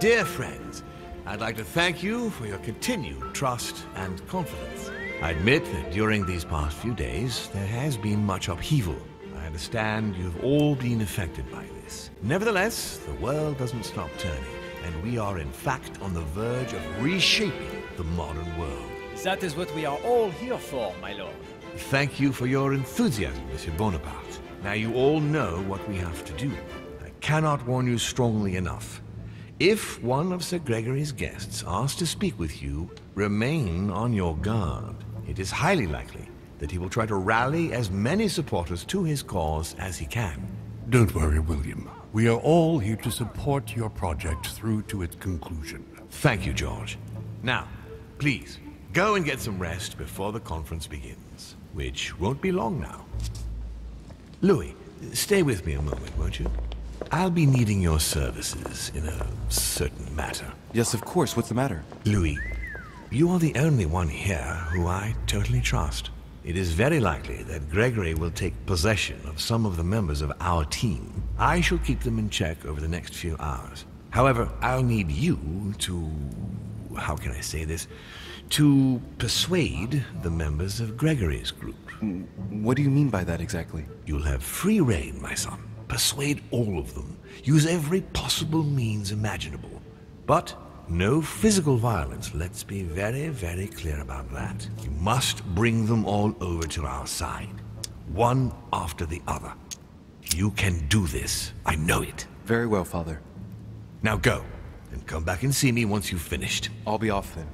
Dear friends, I'd like to thank you for your continued trust and confidence. I admit that during these past few days, there has been much upheaval. I understand you've all been affected by this. Nevertheless, the world doesn't stop turning, and we are in fact on the verge of reshaping the modern world. That is what we are all here for, my lord. Thank you for your enthusiasm, Monsieur Bonaparte. Now you all know what we have to do. I cannot warn you strongly enough. If one of Sir Gregory's guests asks to speak with you, remain on your guard. It is highly likely that he will try to rally as many supporters to his cause as he can. Don't worry, William. We are all here to support your project through to its conclusion. Thank you, George. Now, please, go and get some rest before the conference begins, which won't be long now. Louis, stay with me a moment, won't you? I'll be needing your services in a certain matter. Yes, of course. What's the matter? Louis, you are the only one here who I totally trust. It is very likely that Gregory will take possession of some of the members of our team. I shall keep them in check over the next few hours. However, I'll need you to... how can I say this? To persuade the members of Gregory's group. What do you mean by that exactly? You'll have free rein, my son. Persuade all of them. Use every possible means imaginable. But no physical violence. Let's be very, very clear about that. You must bring them all over to our side. One after the other. You can do this. I know it. Very well, Father. Now go, and come back and see me once you've finished. I'll be off then.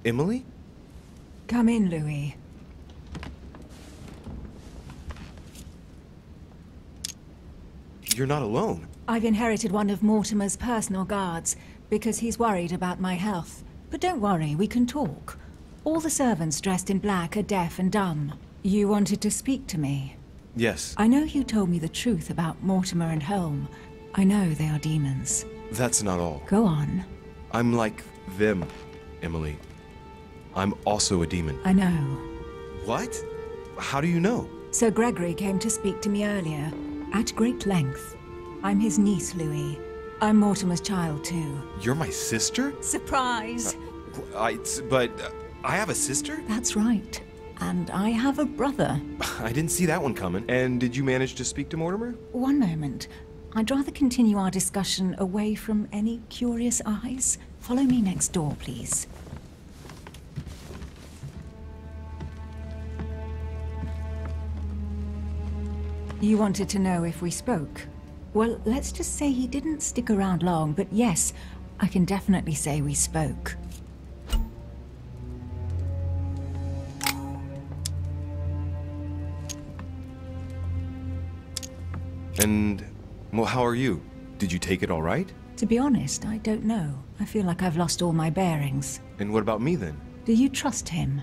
Emily? Come in, Louis. You're not alone. I've inherited one of Mortimer's personal guards because he's worried about my health. But don't worry, we can talk. All the servants dressed in black are deaf and dumb. You wanted to speak to me? Yes. I know you told me the truth about Mortimer and Holm. I know they are demons. That's not all. Go on. I'm like them, Emily. I'm also a demon. I know. What? How do you know? Sir Gregory came to speak to me earlier, at great length. I'm his niece, Louis. I'm Mortimer's child, too. You're my sister? Surprise! But I have a sister? That's right. And I have a brother. I didn't see that one coming. And did you manage to speak to Mortimer? One moment. I'd rather continue our discussion away from any curious eyes. Follow me next door, please. You wanted to know if we spoke? Well, let's just say he didn't stick around long, but yes, I can definitely say we spoke. And, well, how are you? Did you take it all right? To be honest, I don't know. I feel like I've lost all my bearings. And what about me then? Do you trust him?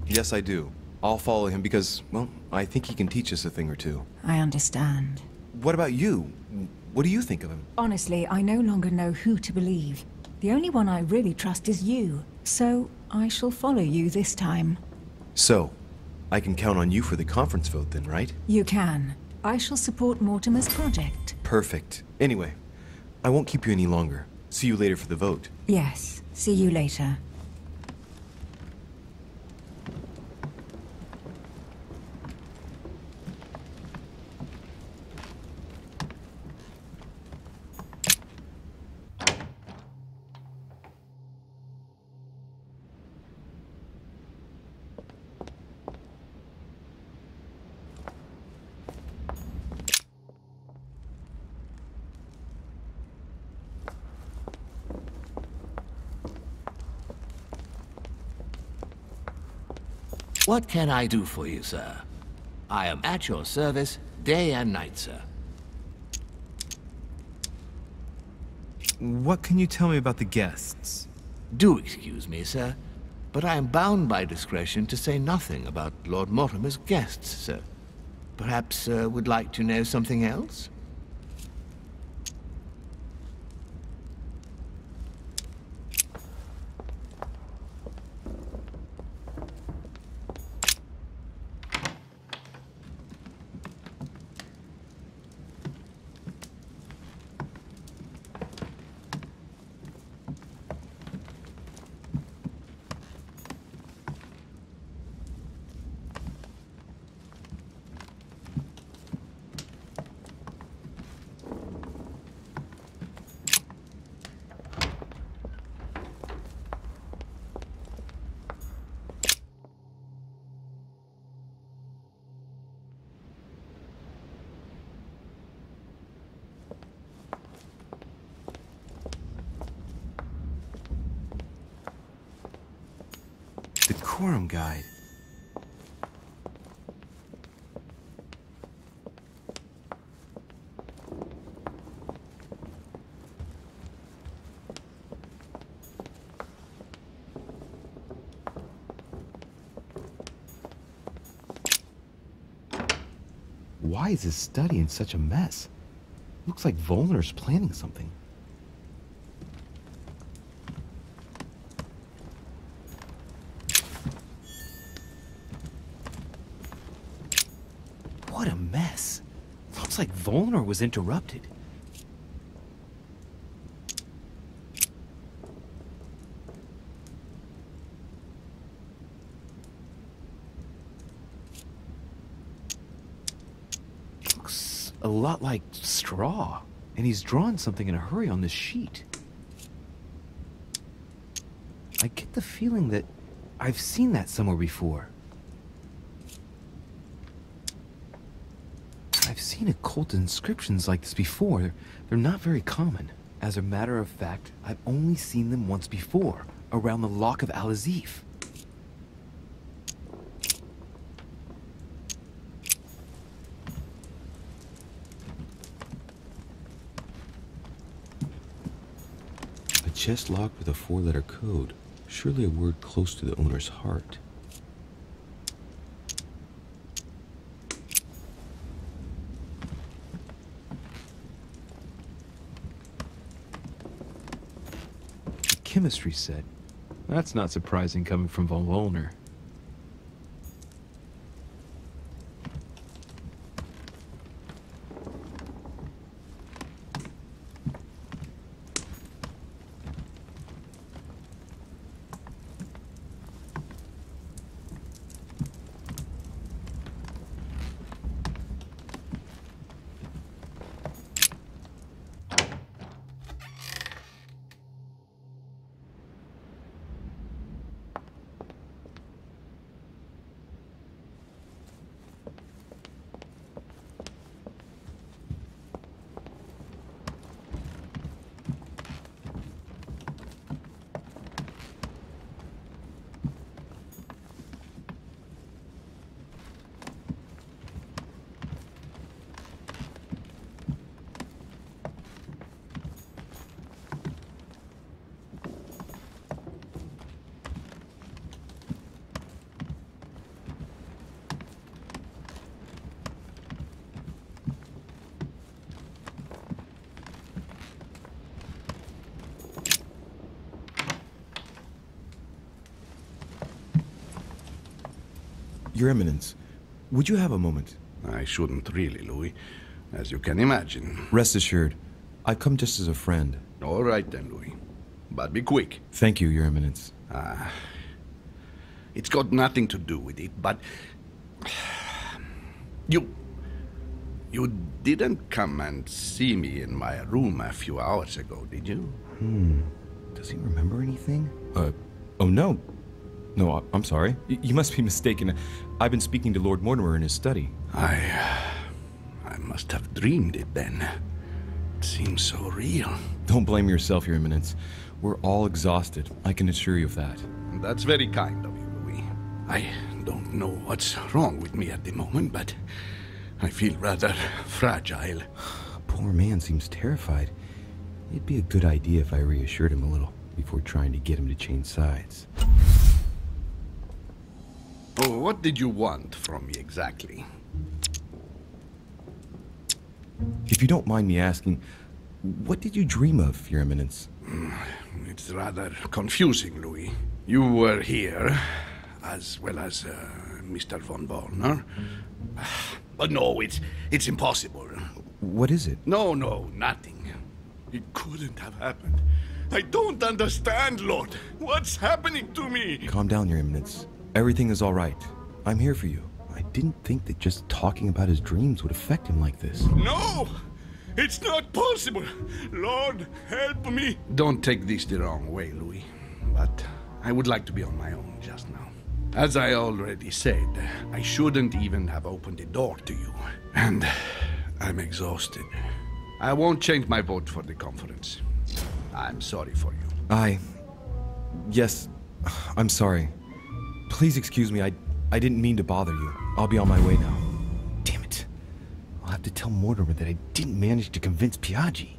Yes, I do. I'll follow him because, well, I think he can teach us a thing or two. I understand. What about you? What do you think of him? Honestly, I no longer know who to believe. The only one I really trust is you, so I shall follow you this time. So, I can count on you for the conference vote then, right? You can. I shall support Mortimer's project. Perfect. Anyway, I won't keep you any longer. See you later for the vote. Yes, see you later. What can I do for you, sir? I am at your service, day and night, sir. What can you tell me about the guests? Do excuse me, sir, but I am bound by discretion to say nothing about Lord Mortimer's guests, sir. Perhaps, would like to know something else? The Quorum Guide. Why is his study in such a mess? Looks like Volner's planning something. What a mess. Looks like Volner was interrupted. Looks a lot like straw. And he's drawn something in a hurry on this sheet. I get the feeling that I've seen that somewhere before. I've seen occult inscriptions like this before. They're not very common. As a matter of fact, I've only seen them once before, around the Lock of Al-Azif. A chest locked with a 4-letter code. Surely a word close to the owner's heart. Chemistry set. That's not surprising coming from von Volner. Your Eminence, would you have a moment? I shouldn't really, Louis, as you can imagine. Rest assured, I've come just as a friend. All right then, Louis. But be quick. Thank you, Your Eminence. It's got nothing to do with it, but... You didn't come and see me in my room a few hours ago, did you? Does he remember anything? Oh no. No, I'm sorry. You must be mistaken. I've been speaking to Lord Mortimer in his study. I must have dreamed it then. It seems so real. Don't blame yourself, Your Eminence. We're all exhausted. I can assure you of that. That's very kind of you, Louis. I don't know what's wrong with me at the moment, but I feel rather fragile. Poor man seems terrified. It'd be a good idea if I reassured him a little before trying to get him to change sides. Oh, what did you want from me exactly? If you don't mind me asking, what did you dream of, Your Eminence? It's rather confusing, Louis. You were here, as well as Mr. von Borner. But no, it's impossible. What is it? No, nothing. It couldn't have happened. I don't understand, Lord. What's happening to me? Calm down, Your Eminence. Everything is all right. I'm here for you. I didn't think that just talking about his dreams would affect him like this. No! It's not possible! Lord, help me! Don't take this the wrong way, Louis. But I would like to be on my own just now. As I already said, I shouldn't even have opened the door to you. And I'm exhausted. I won't change my vote for the conference. I'm sorry for you. Yes, I'm sorry. Please excuse me, I didn't mean to bother you. I'll be on my way now. Damn it. I'll have to tell Mortimer that I didn't manage to convince Piaggi.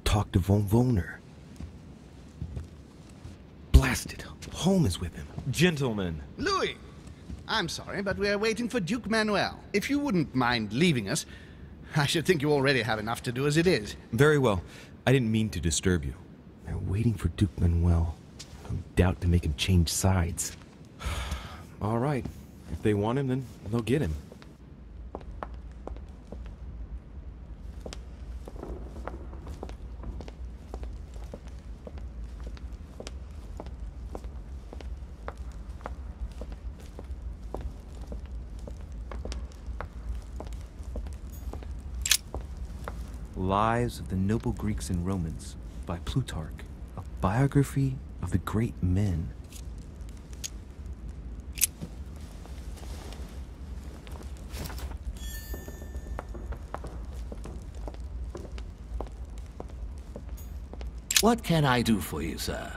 Talk to von Wohner. Blasted. Holm is with him. Gentlemen. Louis! I'm sorry, but we are waiting for Duke Manuel. If you wouldn't mind leaving us, I should think you already have enough to do as it is. Very well. I didn't mean to disturb you. They're waiting for Duke Manuel. No doubt to make him change sides. All right. If they want him, then they'll get him. Lives of the Noble Greeks and Romans by Plutarch, a biography of the great men. What can I do for you, sir?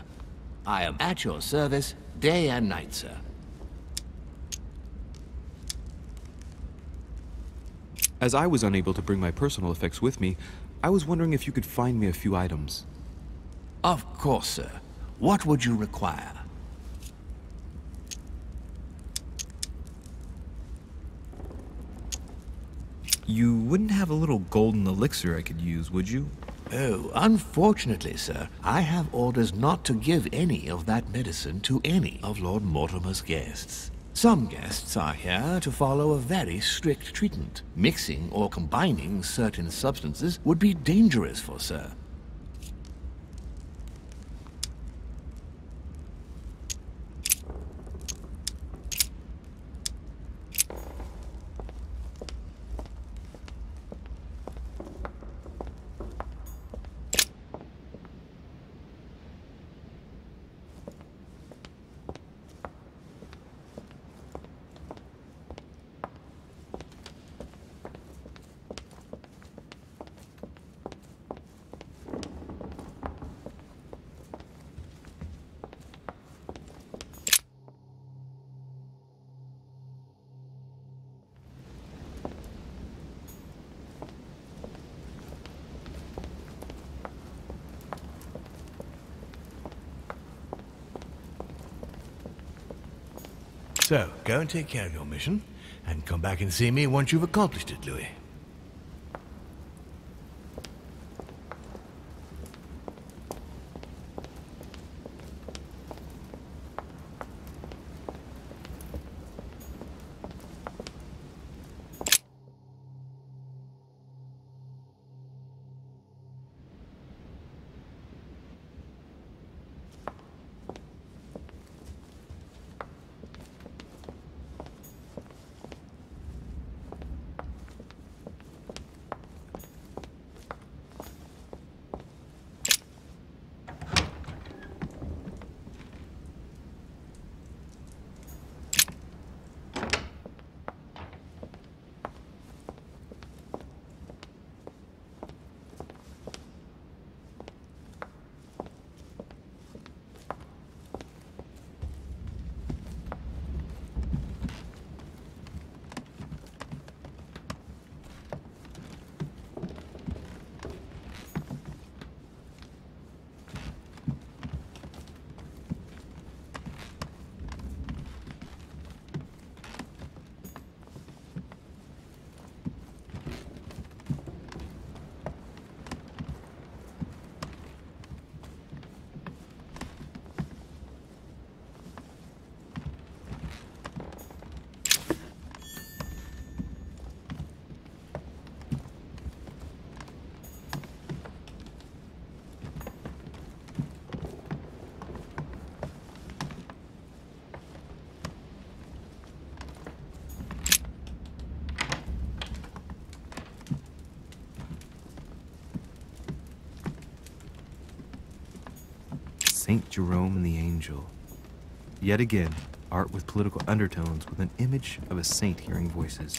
I am at your service day and night, sir. As I was unable to bring my personal effects with me, I was wondering if you could find me a few items. Of course, sir. What would you require? You wouldn't have a little golden elixir I could use, would you? Oh, unfortunately, sir, I have orders not to give any of that medicine to any of Lord Mortimer's guests. Some guests are here to follow a very strict treatment. Mixing or combining certain substances would be dangerous for sir. So, go and take care of your mission, and come back and see me once you've accomplished it, Louis. Saint Jerome and the Angel. Yet again, art with political undertones with an image of a saint hearing voices.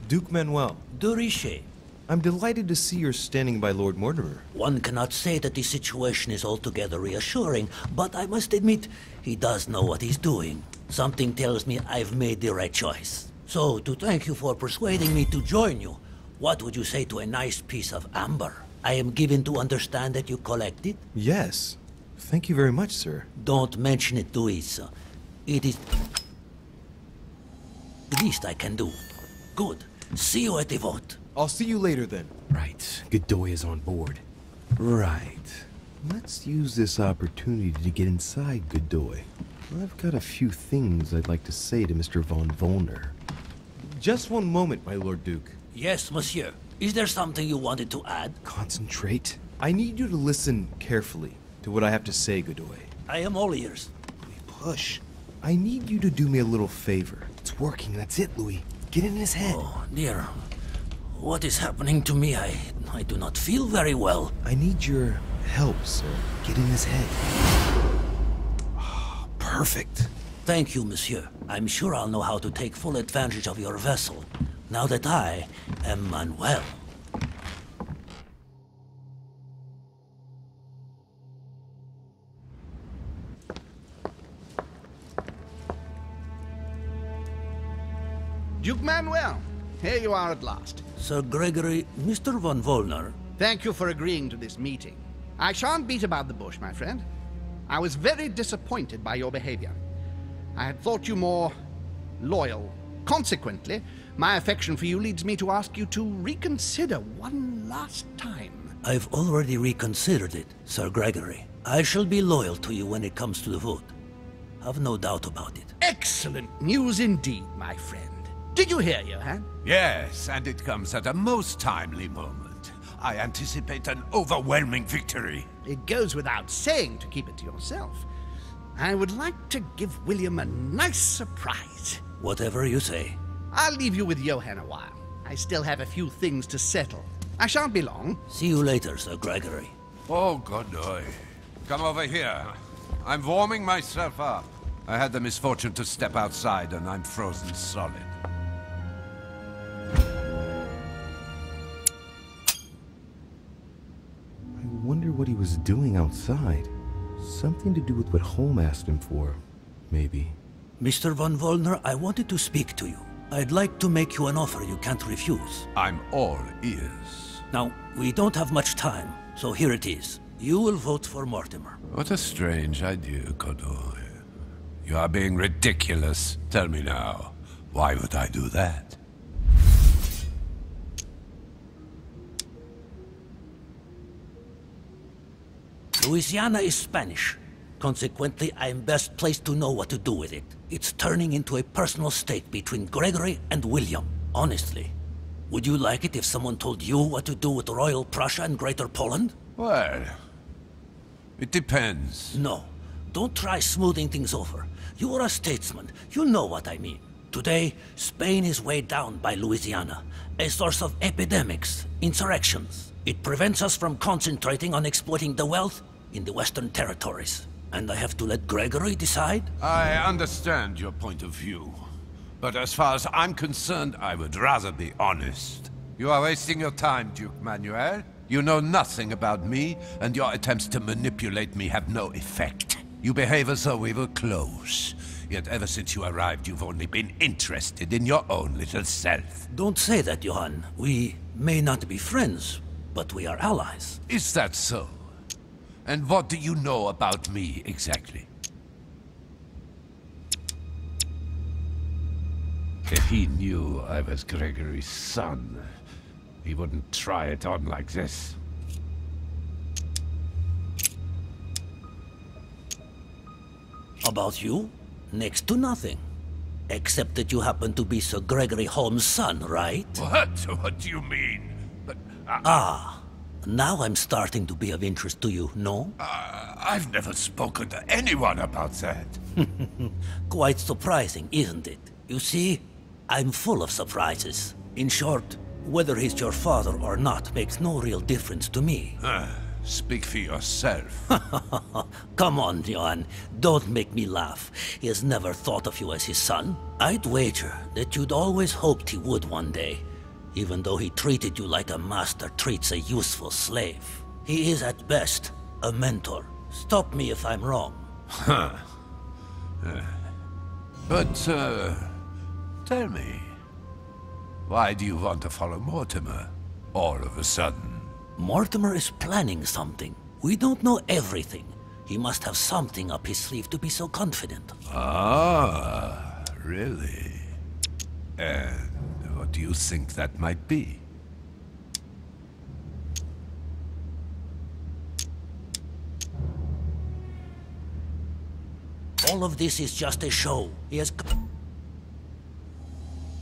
Duke Manuel. De Richet. I'm delighted to see you're standing by Lord Mortimer. One cannot say that the situation is altogether reassuring, but I must admit, he does know what he's doing. Something tells me I've made the right choice. So, to thank you for persuading me to join you, what would you say to a nice piece of amber? I am given to understand that you collect it? Yes. Thank you very much, sir. Don't mention it to Isa. It is the least I can do. Good. See you at the vote. I'll see you later then. Right. Godoy is on board. Right. Let's use this opportunity to get inside Godoy. I've got a few things I'd like to say to Mr. von Volner. Just one moment, my Lord Duke. Yes, monsieur. Is there something you wanted to add? Concentrate. I need you to listen carefully to what I have to say, Godoy. I am all ears. Louis, push. I need you to do me a little favor. It's working. That's it, Louis. Get in his head. Oh, dear. What is happening to me? I do not feel very well. I need your help, sir. Get in his head. Oh, perfect. Thank you, monsieur. I'm sure I'll know how to take full advantage of your vessel, now that I am Manuel. Duke Manuel, here you are at last. Sir Gregory, Mr. von Wollner. Thank you for agreeing to this meeting. I shan't beat about the bush, my friend. I was very disappointed by your behavior. I had thought you more loyal. Consequently, my affection for you leads me to ask you to reconsider one last time. I've already reconsidered it, Sir Gregory. I shall be loyal to you when it comes to the vote. Have no doubt about it. Excellent news indeed, my friend. Did you hear, Johann? Yes, and it comes at a most timely moment. I anticipate an overwhelming victory. It goes without saying to keep it to yourself. I would like to give William a nice surprise. Whatever you say. I'll leave you with Johann a while. I still have a few things to settle. I shan't be long. See you later, Sir Gregory. Oh, Godoy. Come over here. I'm warming myself up. I had the misfortune to step outside and I'm frozen solid. I wonder what he was doing outside. Something to do with what Holm asked him for, maybe. Mr. von Wollner, I wanted to speak to you. I'd like to make you an offer you can't refuse. I'm all ears. Now, we don't have much time, so here it is. You will vote for Mortimer. What a strange idea, Godoy. You are being ridiculous. Tell me now, why would I do that? Louisiana is Spanish. Consequently, I am best placed to know what to do with it. It's turning into a personal stake between Gregory and William. Honestly, would you like it if someone told you what to do with Royal Prussia and Greater Poland? Well, it depends. No, don't try smoothing things over. You are a statesman. You know what I mean. Today, Spain is weighed down by Louisiana, a source of epidemics, insurrections. It prevents us from concentrating on exploiting the wealth in the Western Territories. And I have to let Gregory decide? I understand your point of view. But as far as I'm concerned, I would rather be honest. You are wasting your time, Duke Manuel. You know nothing about me, and your attempts to manipulate me have no effect. You behave as though we were close. Yet ever since you arrived, you've only been interested in your own little self. Don't say that, Johann. We may not be friends, but we are allies. Is that so? And what do you know about me, exactly? If he knew I was Gregory's son, he wouldn't try it on like this. About you? Next to nothing. Except that you happen to be Sir Gregory Holmes' son, right? What? What do you mean? But, now I'm starting to be of interest to you, no? I've never spoken to anyone about that. Quite surprising, isn't it? You see, I'm full of surprises. In short, whether he's your father or not makes no real difference to me. Speak for yourself. Come on, Johann. Don't make me laugh. He has never thought of you as his son. I'd wager that you'd always hoped he would one day, even though he treated you like a master treats a useful slave. He is at best a mentor. Stop me if I'm wrong. But, tell me, why do you want to follow Mortimer all of a sudden? Mortimer is planning something. We don't know everything. He must have something up his sleeve to be so confident. Ah, really? And what do you think that might be? All of this is just a show. He has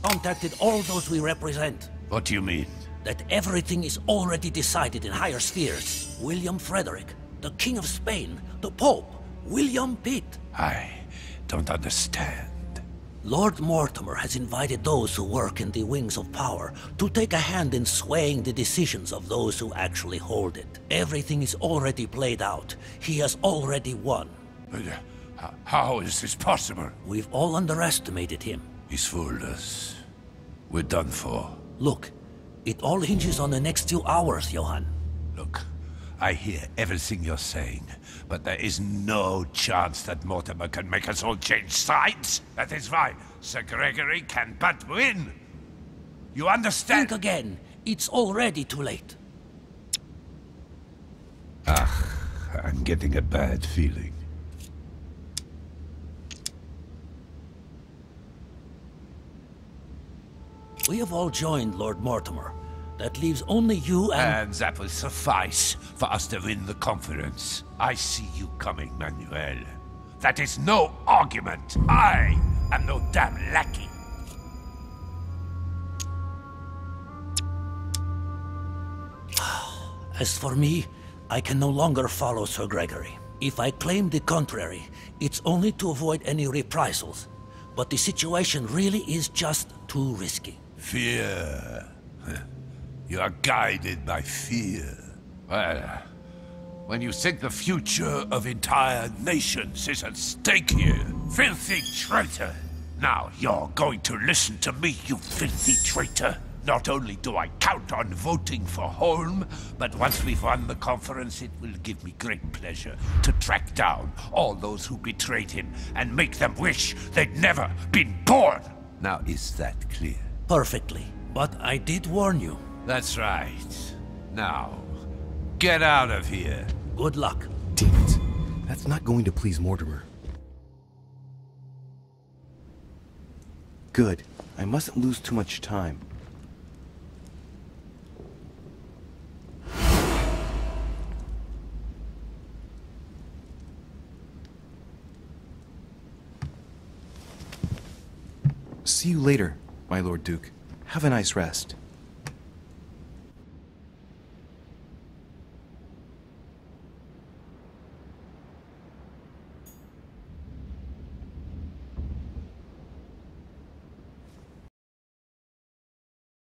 contacted all those we represent. What do you mean? That everything is already decided in higher spheres. William Frederick, the King of Spain, the Pope, William Pitt. I don't understand. Lord Mortimer has invited those who work in the wings of power to take a hand in swaying the decisions of those who actually hold it. Everything is already played out. He has already won. How is this possible? We've all underestimated him. He's fooled us. We're done for. Look, it all hinges on the next few hours, Johann. Look, I hear everything you're saying, but there is no chance that Mortimer can make us all change sides. That is why Sir Gregory can but win. You understand? Think again. It's already too late. I'm getting a bad feeling. We have all joined Lord Mortimer. That leaves only you and that will suffice for us to win the conference. I see you coming, Manuel. That is no argument. I am no damn lackey. As for me, I can no longer follow Sir Gregory. If I claim the contrary, it's only to avoid any reprisals. But the situation really is just too risky. Fear. You are guided by fear. Well, when you think the future of entire nations is at stake here, filthy traitor! Now you're going to listen to me, you filthy traitor! Not only do I count on voting for Holm, but once we've won the conference, it will give me great pleasure to track down all those who betrayed him and make them wish they'd never been born! Now, is that clear? Perfectly. But I did warn you. That's right. Now, get out of here. Good luck. Damn it. That's not going to please Mortimer. Good. I mustn't lose too much time. See you later, my Lord Duke. Have a nice rest.